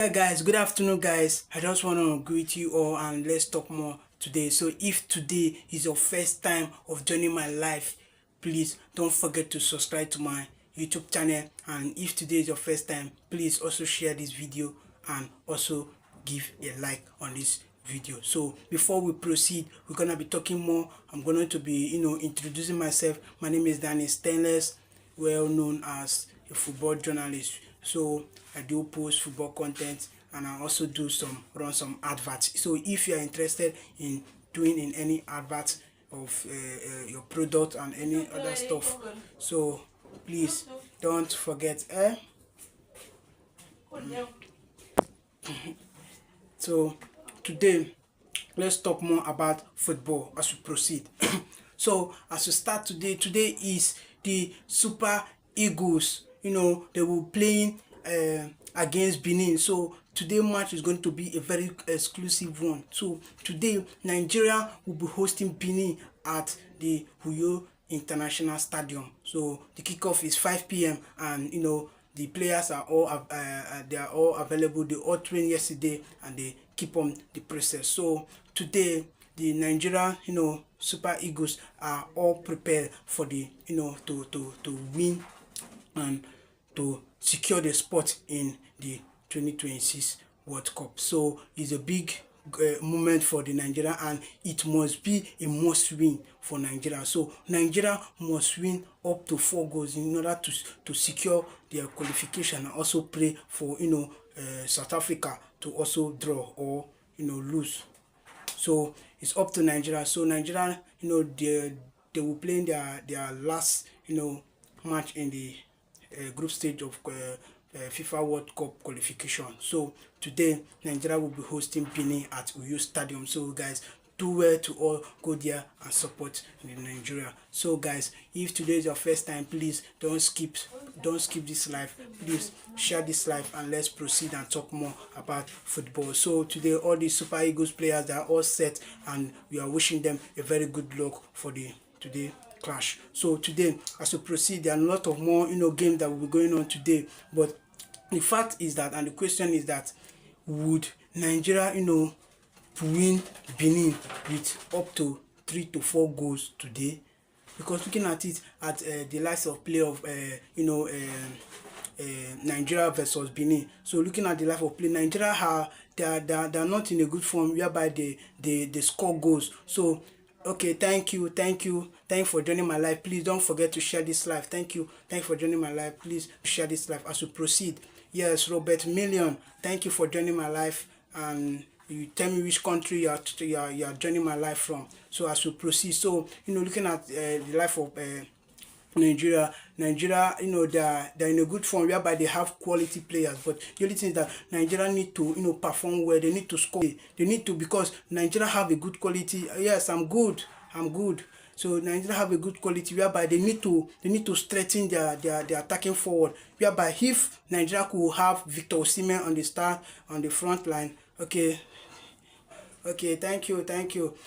Hey guys, good afternoon guys. I just want to greet you all and let's talk more today. So if today is your first time of joining my life, please don't forget to subscribe to my YouTube channel, and if today is your first time, please also share this video and also give a like on this video. So before we proceed, we're gonna be talking more. I'm going to be introducing myself. My name is Danny Stainless, well known as a football journalist. So I do post football content and I also do run some adverts. So if you are interested in doing in any advert of your product and any other stuff, so please don't forget. So today let's talk more about football as we proceed. So as we start today is the Super Eagles. They will playing against Benin. So today match is going to be a very exclusive one. So today Nigeria will be hosting Benin at the Uyo International Stadium. So the kickoff is 5 p.m. and the players are all they are all available. They all trained yesterday and they keep on the process. So today the Nigeria Super Eagles are all prepared for the to win and to secure the spot in the 2026 World Cup. So it's a big moment for the Nigeria, and it must be a must win for Nigeria. So Nigeria must win up to 4 goals in order to secure their qualification, and also pray for South Africa to also draw or lose. So it's up to Nigeria. So Nigeria, they will play their last match in the group stage of FIFA World Cup qualification. So today Nigeria will be hosting Benin at Uyo Stadium. So guys, do well to all go there and support Nigeria. So guys, if today is your first time, please don't skip this live. Please share this live and let's proceed and talk more about football. So today all the Super Eagles players, they are all set and we are wishing them a very good luck for the today clash. So today as we proceed, there are a lot of more games that will be going on today, but the fact is that, and the question is that, would Nigeria win Benin with up to 3 to 4 goals today? Because looking at it at the likes of play of Nigeria versus Benin, so looking at the life of play, Nigeria they are not in a good form whereby they score goals. So okay, thank you for joining my live. Please don't forget to share this live. Thank you for joining my live. Please share this live as we proceed. Yes, Robert Million, thank you for joining my live, and you tell me which country you are joining my live from. So as we proceed, so looking at the life of Nigeria, they're in a good form whereby they have quality players, but the only thing is that Nigeria need to perform well. They need to score. They need to, because Nigeria have a good quality. Yes, I'm good. So Nigeria have a good quality whereby they need to strengthen their attacking forward. Whereby if Nigeria could have Victor Osimhen on the front line, okay, thank you.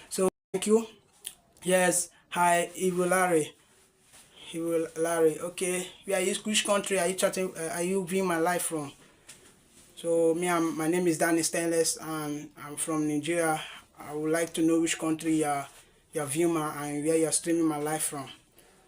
So thank you. Yes, hi, Larry, okay. Which country are you chatting? Are you viewing my live from? So my name is Danny Stainless, and I'm from Nigeria. I would like to know which country you're viewing and where you're streaming my live from.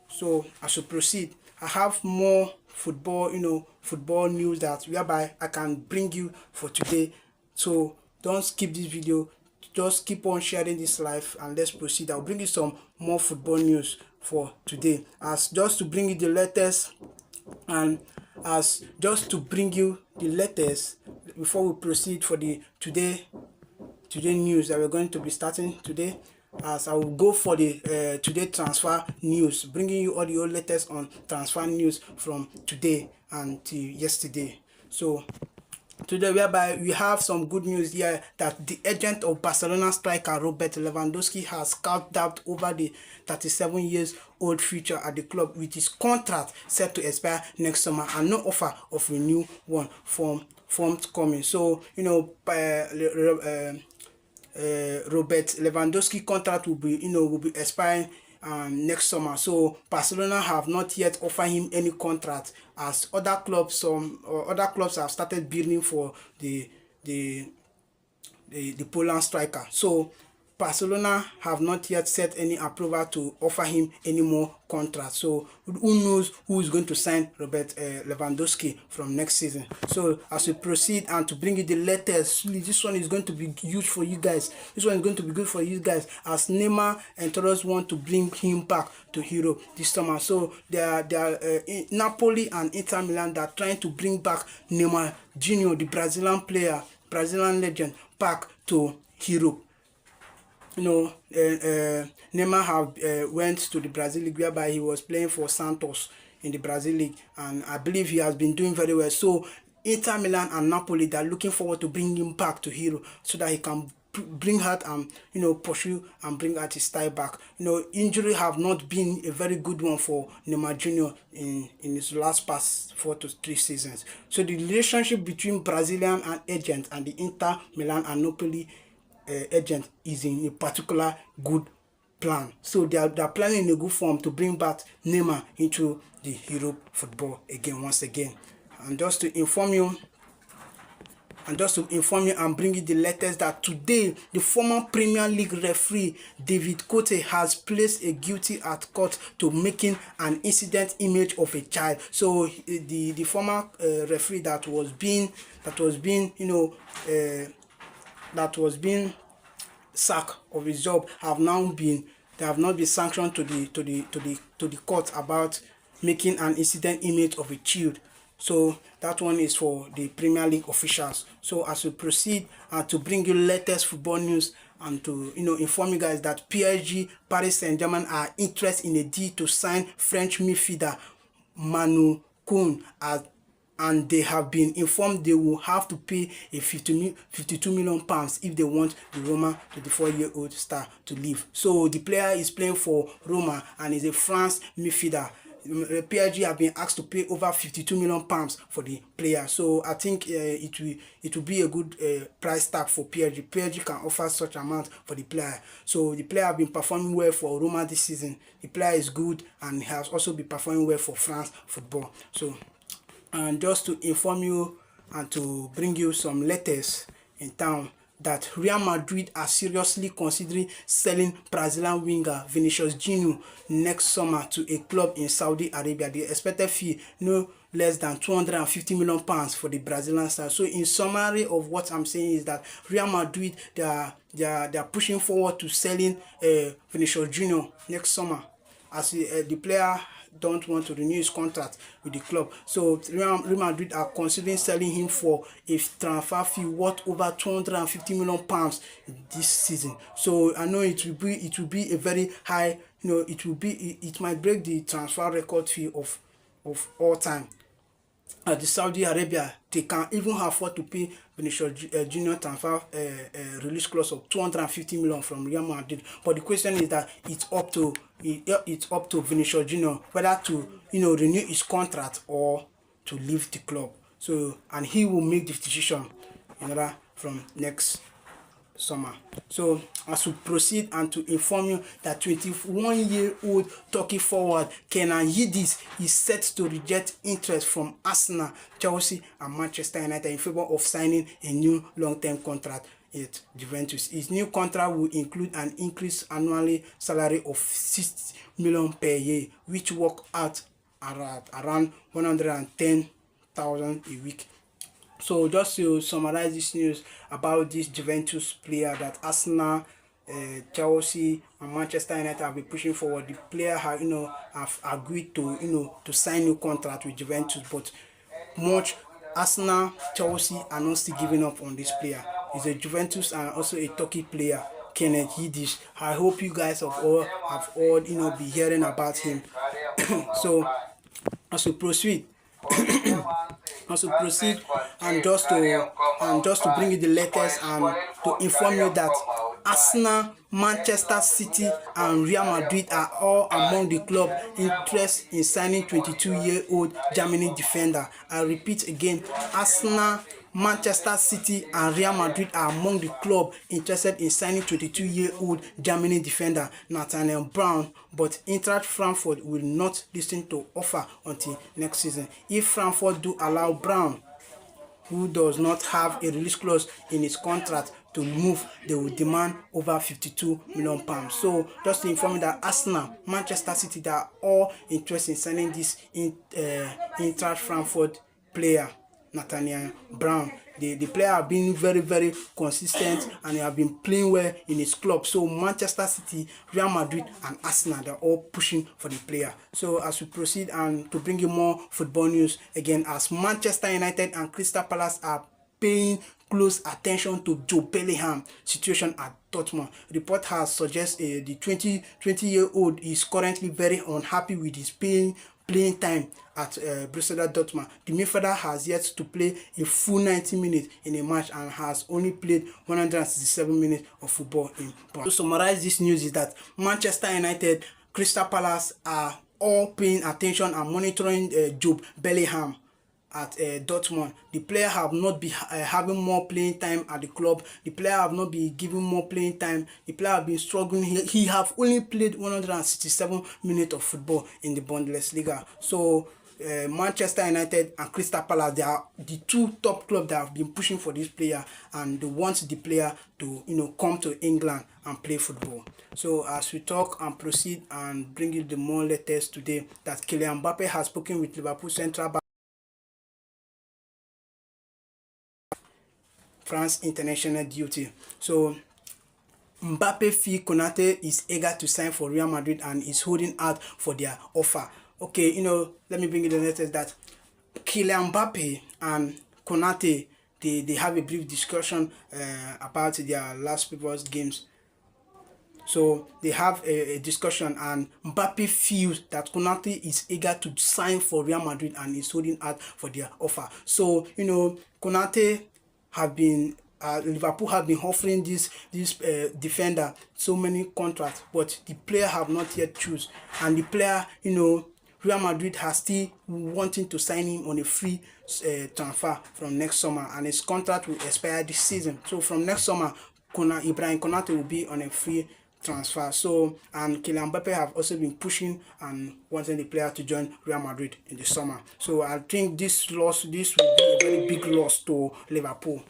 So as we proceed, I have more football news whereby I can bring you for today. So don't skip this video. Just keep on sharing this live and let's proceed. I'll bring you some more football news for today, as just to bring you the latest, and as just to bring you the latest before we proceed for the today news that we're going to be starting today. As I will go for the today transfer news, bringing you all the latest on transfer news from today and till yesterday. So today, whereby we have some good news here that the agent of Barcelona striker Robert Lewandowski has carved out over the 37-year-old future at the club, with his contract set to expire next summer and no offer of a new one forthcoming. So Robert Lewandowski contract will be expiring next summer. So Barcelona have not yet offered him any contract, as other clubs have started bidding for the Poland striker. So Barcelona have not yet set any approval to offer him any more contract. So who knows who is going to sign Robert Lewandowski from next season. So as we proceed and to bring you the latest, this one is going to be huge for you guys. This one is going to be good for you guys, as Neymar and Torres want to bring him back to Europe this summer. So they are Napoli and Inter Milan that are trying to bring back Neymar Jr., the Brazilian legend, back to Europe. Neymar have went to the Brazil League, whereby he was playing for Santos in the Brazil League, and I believe he has been doing very well. So Inter Milan and Napoli, they are looking forward to bring him back to Europe so that he can bring out and pursue and bring out his style back. Injury have not been a very good one for Neymar Jr. in his past 4 to 3 seasons. So the relationship between Brazilian and agent and the Inter Milan and Napoli agent is in a particular good plan. So they are planning in a good form to bring back Neymar into the Europe football once again. And just to inform you and bring you the latest, that today the former Premier League referee David Cote has placed a guilty at court to making an incident image of a child. So the former referee that was being sacked of his job have not been sanctioned to the court about making an incident image of a child. So that one is for the Premier League officials. So as we proceed to bring you latest football news and to inform you guys that PSG, Paris Saint-Germain are interested in a deal to sign French midfielder Manu Koun, and they have been informed they will have to pay a 52 million pounds if they want the Roma 24-year-old star to leave. So the player is playing for Roma and is a France midfielder. PSG have been asked to pay over 52 million pounds for the player. So I think it will be a good price tag for PSG. PSG can offer such amount for the player. So the player have been performing well for Roma this season. The player is good and has also been performing well for France football. So, and just to inform you and to bring you some letters in town, that Real Madrid are seriously considering selling Brazilian winger Vinicius Junior next summer to a club in Saudi Arabia. The expected fee no less than 250 million pounds for the Brazilian star. So in summary of what I'm saying is that Real Madrid, they are pushing forward to selling Vinicius Junior next summer, as the player don't want to renew his contract with the club. So Real Madrid are considering selling him for a transfer fee worth over 250 million pounds this season. So I know it will be a very high, it might break the transfer record fee of all time. At the Saudi Arabia, they can even afford to pay Vinicius Junior transfer release clause of 250 million from Real Madrid. But the question is that it's up to Vinicius Junior whether to renew his contract or to leave the club. So, and he will make the decision from next summer. So as we proceed and to inform you that 21-year-old Turkey forward Kenan Yildiz is set to reject interest from Arsenal, Chelsea and Manchester United in favor of signing a new long-term contract at Juventus. His new contract will include an increased annual salary of 6 million per year, which work out around 110,000 a week. So just to summarize this news about this Juventus player that Arsenal, Chelsea and Manchester United have been pushing forward, the player have agreed to sign new contract with Juventus, but Arsenal, Chelsea are not still giving up on this player. He's a Juventus and also a Turkey player, Kenan Yildiz. I hope you guys have all be hearing about him. So as we proceed and just to bring you the latest and to inform you that Arsenal, Manchester City and Real Madrid are all among the club interested in signing 22-year-old Germany defender. I repeat again, Arsenal, Manchester City and Real Madrid are among the club interested in signing 22-year-old Germany defender Nathaniel Brown, but Eintracht Frankfurt will not listen to offer until next season. If Frankfurt do allow Brown, who does not have a release clause in his contract, to move, they will demand over £52 million. So just to inform you that Arsenal, Manchester City, they are all interested in signing this Eintracht Frankfurt player Nathaniel Brown. The player have been very consistent and he have been playing well in his club. So Manchester City, Real Madrid and Arsenal, they're all pushing for the player. So as we proceed and to bring you more football news again, as Manchester United and Crystal Palace are paying close attention to Jude Bellingham situation at Dortmund. Report has suggested the 20-year-old is currently very unhappy with his playing time at Borussia Dortmund. The midfielder has yet to play a full 90 minutes in a match and has only played 167 minutes of football in Bundesliga. To summarize this news is that Manchester United, Crystal Palace are all paying attention and monitoring Jude Bellingham at Dortmund. The player have not been having more playing time at the club. The player have not been given more playing time. The player have been struggling. He have only played 167 minutes of football in the Bundesliga. So Manchester United and Crystal Palace, they are the two top clubs that have been pushing for this player, and they want the player to come to England and play football. So as we talk and proceed and bring you the more latest today, that Kylian Mbappe has spoken with Liverpool central back France international duty. So Mbappe feel Konate is eager to sign for Real Madrid and is holding out for their offer. Okay, let me bring you the latest that Kylian Mbappe and Konate, they have a brief discussion about their last previous games. So they have a discussion, and Mbappe feels that Konate is eager to sign for Real Madrid and is holding out for their offer. So Konate have been Liverpool have been offering this defender so many contracts, but the player have not yet choose, and the player Real Madrid has still wanting to sign him on a free transfer from next summer, and his contract will expire this season. So from next summer, Ibrahim Konate will be on a free transfer. So, and Kylian Mbappe have also been pushing and wanting the player to join Real Madrid in the summer. So I think this will be a very big loss to Liverpool.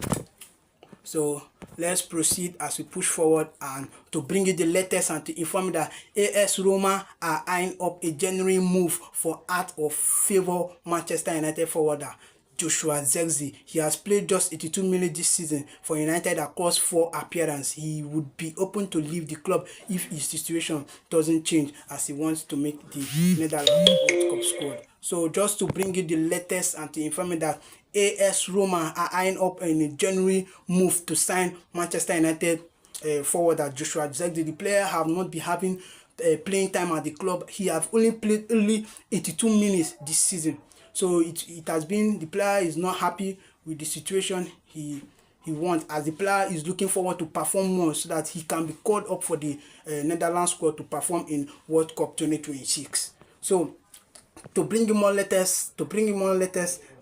So let's proceed as we push forward and to bring you the latest and to inform you that AS Roma are eyeing up a genuine move for out of favor Manchester United forwarder Joshua Zirkzee. He has played just 82 minutes this season for United across 4 appearances. He would be open to leave the club if his situation doesn't change, as he wants to make the Netherlands World Cup squad. So just to bring you the latest and to inform you that AS Roma are eyeing up in a genuine move to sign Manchester United forwarder Joshua Zirkzee. The player have not been having playing time at the club. He have only played 82 minutes this season. So it has been, the player is not happy with the situation he wants, as the player is looking forward to perform more so that he can be called up for the Netherlands squad to perform in World Cup 2026. So to bring you more latest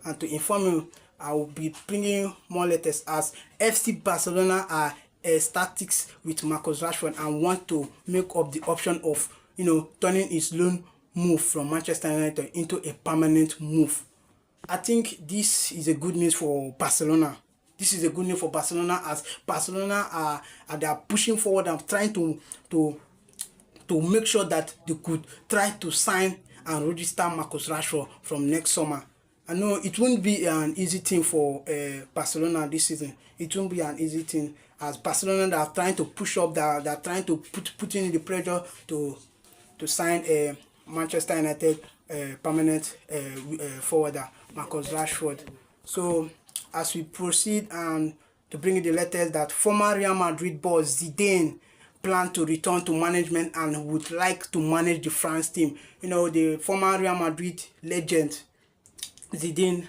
and to inform you, I will be bringing you more latest as FC Barcelona are ecstatic with Marcus Rashford and want to make up the option of turning his loan move from Manchester United into a permanent move. I think this is a good news for Barcelona. This is a good news for Barcelona, as Barcelona they are pushing forward and trying to make sure that they could try to sign and register Marcus Rashford from next summer. I know it won't be an easy thing for Barcelona this season. It won't be an easy thing, as Barcelona, they are trying to push up, they are trying to put in the pressure to sign a Manchester United permanent forwarder Marcus Rashford. So as we proceed and to bring you the latest, that former Real Madrid boss Zidane plan to return to management and would like to manage the France team. The former Real Madrid legend Zidane,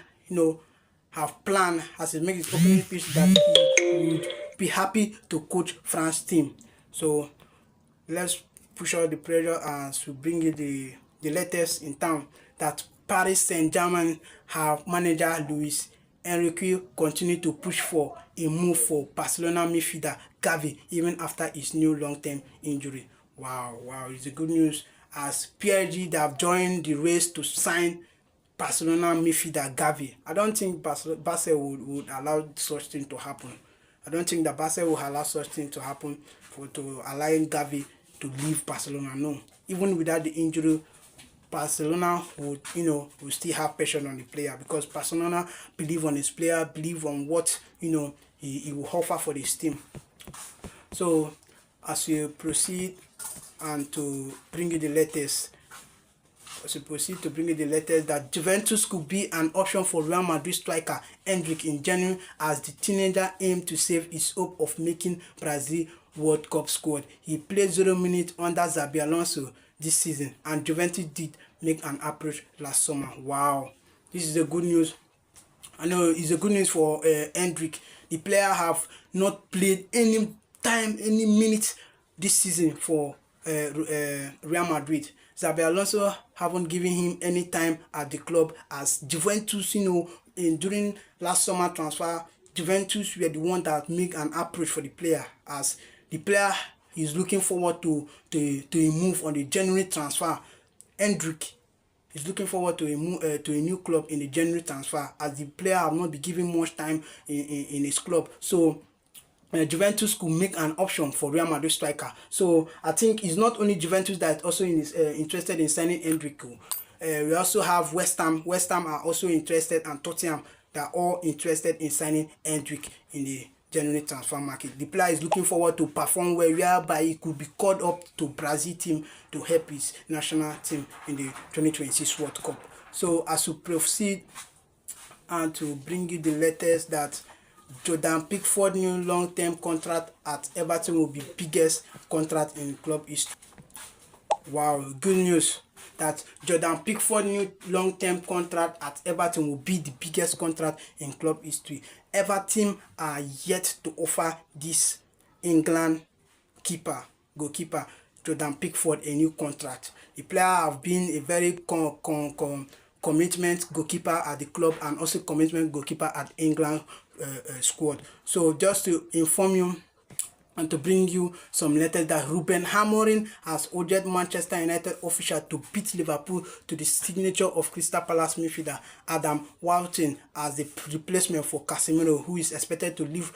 have planned, as he makes his opening speech, that he would be happy to coach France team. So let's push out the pressure as we bring you the latest in town, that Paris Saint-Germain have manager Luis Enrique continued to push for a move for Barcelona midfielder Gavi even after his new long-term injury. Wow, it's a good news as PSG that have joined the race to sign Barcelona midfielder Gavi. I don't think Barca would allow such thing to happen. I don't think that Barca will allow such thing to happen to allowing Gavi to leave Barcelona. No, even without the injury, Barcelona would, will still have passion on the player because Barcelona believe on his player, believe on what, he will offer for this team. So, as you proceed and to bring you the latest, that Juventus could be an option for Real Madrid striker Endrick in January as the teenager aimed to save his hope of making Brazil World Cup squad. He played 0 minutes under Xabi Alonso this season, and Juventus did make an approach last summer. Wow, this is a good news. I know it's a good news for Endrick. The player have not played any minutes this season for Real Madrid. Xabi Alonso haven't given him any time at the club as Juventus, during last summer transfer, Juventus were the one that make an approach for the player as the player is looking forward to a move on the January transfer. Endrick is looking forward to a new club in the January transfer as the player have not been given much time in his club. So Juventus could make an option for Real Madrid striker. So I think it's not only Juventus that also interested in signing Endrick. We also have West Ham. West Ham are also interested, and Tottenham, they are all interested in signing Endrick in the January transfer market. The player is looking forward to perform well, whereby he could be called up to Brazil team to help his national team in the 2026 World Cup. So as we proceed and to bring you the latest that Jordan Pickford new long-term contract at Everton will be biggest contract in club history. Wow, good news that Jordan Pickford new long-term contract at Everton will be the biggest contract in club history. Everton are yet to offer this England goalkeeper Jordan Pickford a new contract. The player have been a very commitment goalkeeper at the club and also commitment goalkeeper at England squad. So just to inform you and to bring you some letters that Ruben Amorim has ordered Manchester United official to beat Liverpool to the signature of Crystal Palace midfielder Adam Wharton as the replacement for Casemiro, who is expected to leave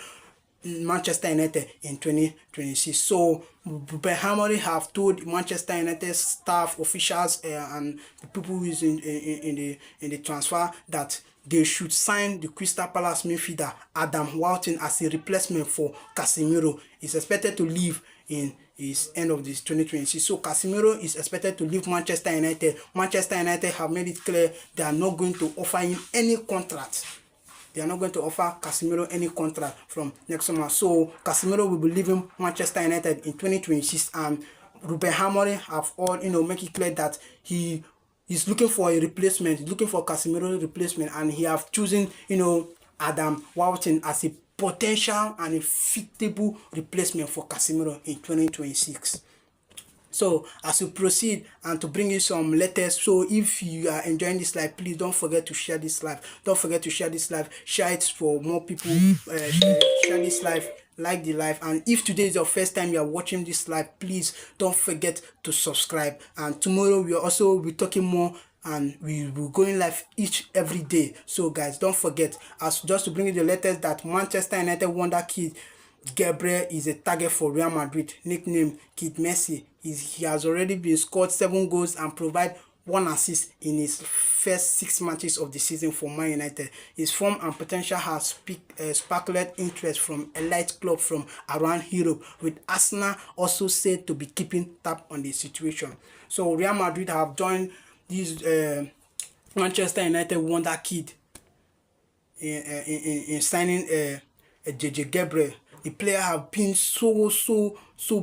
Manchester United in 2026. So Ruben Amorim have told Manchester United staff, officials, and the people who is in the transfer that they should sign the Crystal Palace midfielder Adam Wharton as a replacement for Casemiro. He's expected to leave in his end of this 2026. So Casemiro is expected to leave Manchester United. Manchester United have made it clear they are not going to offer him any contract. They are not going to offer Casemiro any contract from next summer. So Casemiro will be leaving Manchester United in 2026, and Ruben Amorim have all make it clear that he is looking for a replacement. He's looking for Casemiro replacement, and he have chosen Adam Wharton as a potential and a fitable replacement for Casemiro in 2026. So as we proceed and to bring you some latest, so if you are enjoying this live, please don't forget to share this live. Don't forget to share this live. Share it for more people. Share this live. Like the live, and if today is your first time you are watching this live, please don't forget to subscribe. And tomorrow we will also be talking more, and we will go in live every day. So guys, don't forget, as just to bring you the latest, that Manchester United wonder kid Gabriel is a target for Real Madrid, nicknamed Kid Messi. He has already been scored 7 goals and provide 1 assist in his first 6 matches of the season for Man United. His form and potential has sparked interest from elite clubs from around Europe, with Arsenal also said to be keeping tab on the situation. So Real Madrid have joined this Manchester United wonder kid in signing JJ Gabriel. The player have been so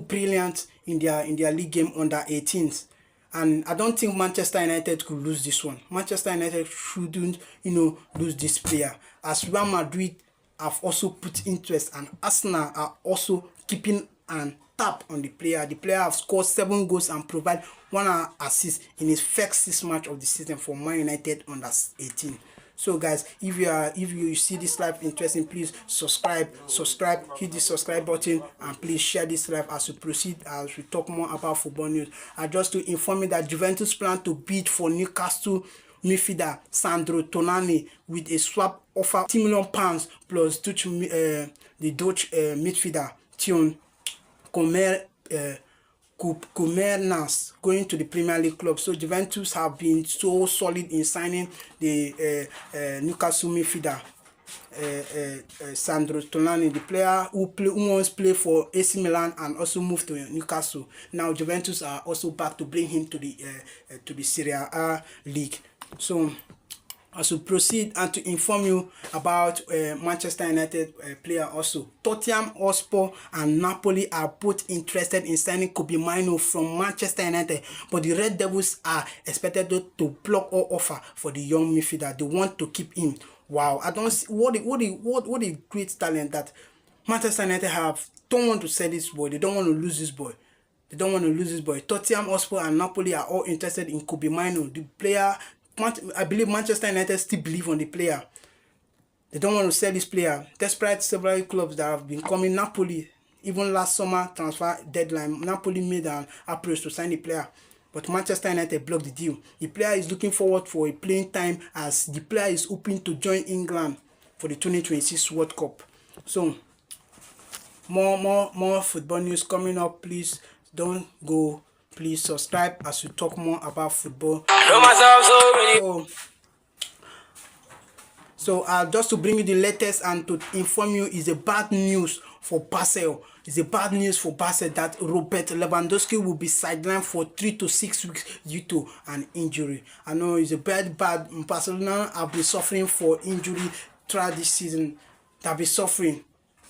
brilliant in their league game under 18s. And I don't think Manchester United could lose this one. Manchester United shouldn't, lose this player. As Real Madrid have also put interest, and Arsenal are also keeping an tap on the player. The player have scored 7 goals and provide 1 assist in his first 6 matches of the season for Man United under 18. So guys, if you see this live interesting, please subscribe, hit the subscribe button, and please share this live as we proceed, as we talk more about football news. And just to inform you that Juventus plan to bid for Newcastle midfielder Sandro Tonali with a swap offer £10 million plus the Dutch midfielder Thion Koemernas going to the Premier League club. So Juventus have been so solid in signing the Newcastle midfielder Sandro Tonali, the player who once played for AC Milan and also moved to Newcastle. Now Juventus are also back to bring him to the Serie A league. So as we proceed, and to inform you about Manchester United player also, Tottenham Hotspur and Napoli are both interested in signing Kobbie Mainoo from Manchester United, but the Red Devils are expected to block all offer for the young midfielder. They want to keep him. Wow, I don't see what a great talent that Manchester United have. Don't want to sell this boy. They don't want to lose this boy. They don't want to lose this boy. Tottenham Hotspur and Napoli are all interested in Kobbie Mainoo, the player. I believe Manchester United still believe on the player. They don't want to sell this player, despite several clubs that have been coming. Napoli, even last summer transfer deadline, Napoli made an approach to sign the player, but Manchester United blocked the deal. The player is looking forward for a playing time, as the player is hoping to join England for the 2026 World Cup. So more football news coming up. Please don't go. Please subscribe as we talk more about football. So just to bring you the latest and to inform you, is a bad news for Basel. It's a bad news for Basel that Robert Lewandowski will be sidelined for 3 to 6 weeks due to an injury. I know it's a bad. Barcelona have been suffering for injury throughout this season. They've been suffering.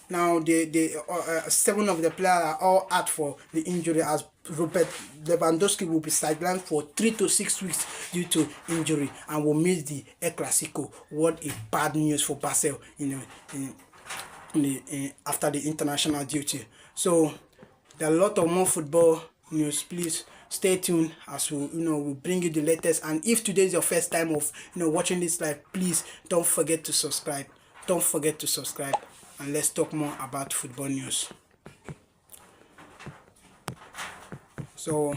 Now, 7 of the players are all out for the injury, as Robert Lewandowski will be sidelined for 3 to 6 weeks due to injury and will miss the El Clasico. What a bad news for Basel after the international duty. So there are a lot of more football news. Please stay tuned as we we bring you the latest. And if today is your first time of watching this live, please don't forget to subscribe. Don't forget to subscribe. And let's talk more about football news. So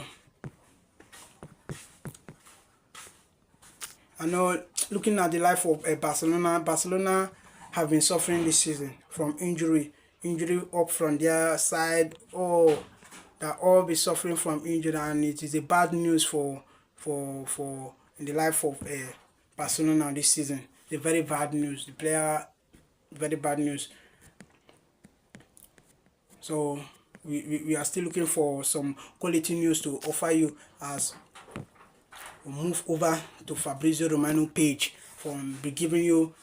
I know, looking at the life of Barcelona have been suffering this season from injury up from their side. Oh, they all be suffering from injury, and it is a bad news for in the life of Barcelona this season. The very bad news. The player, very bad news. So we are still looking for some quality news to offer you as we move over to Fabrizio Romano page be giving you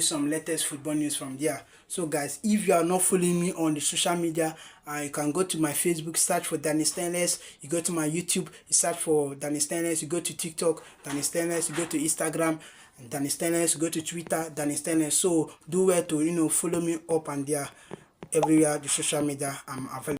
some latest football news from there. So guys, if you are not following me on the social media, you can go to my Facebook, search for Danny Stainless. You go to my YouTube, you search for Danny Stainless. You go to TikTok, Danny Stainless. You go to Instagram, Danny Stainless. You go to Twitter, Danny Stainless. So do well to follow me up and there everywhere the social media I'm available.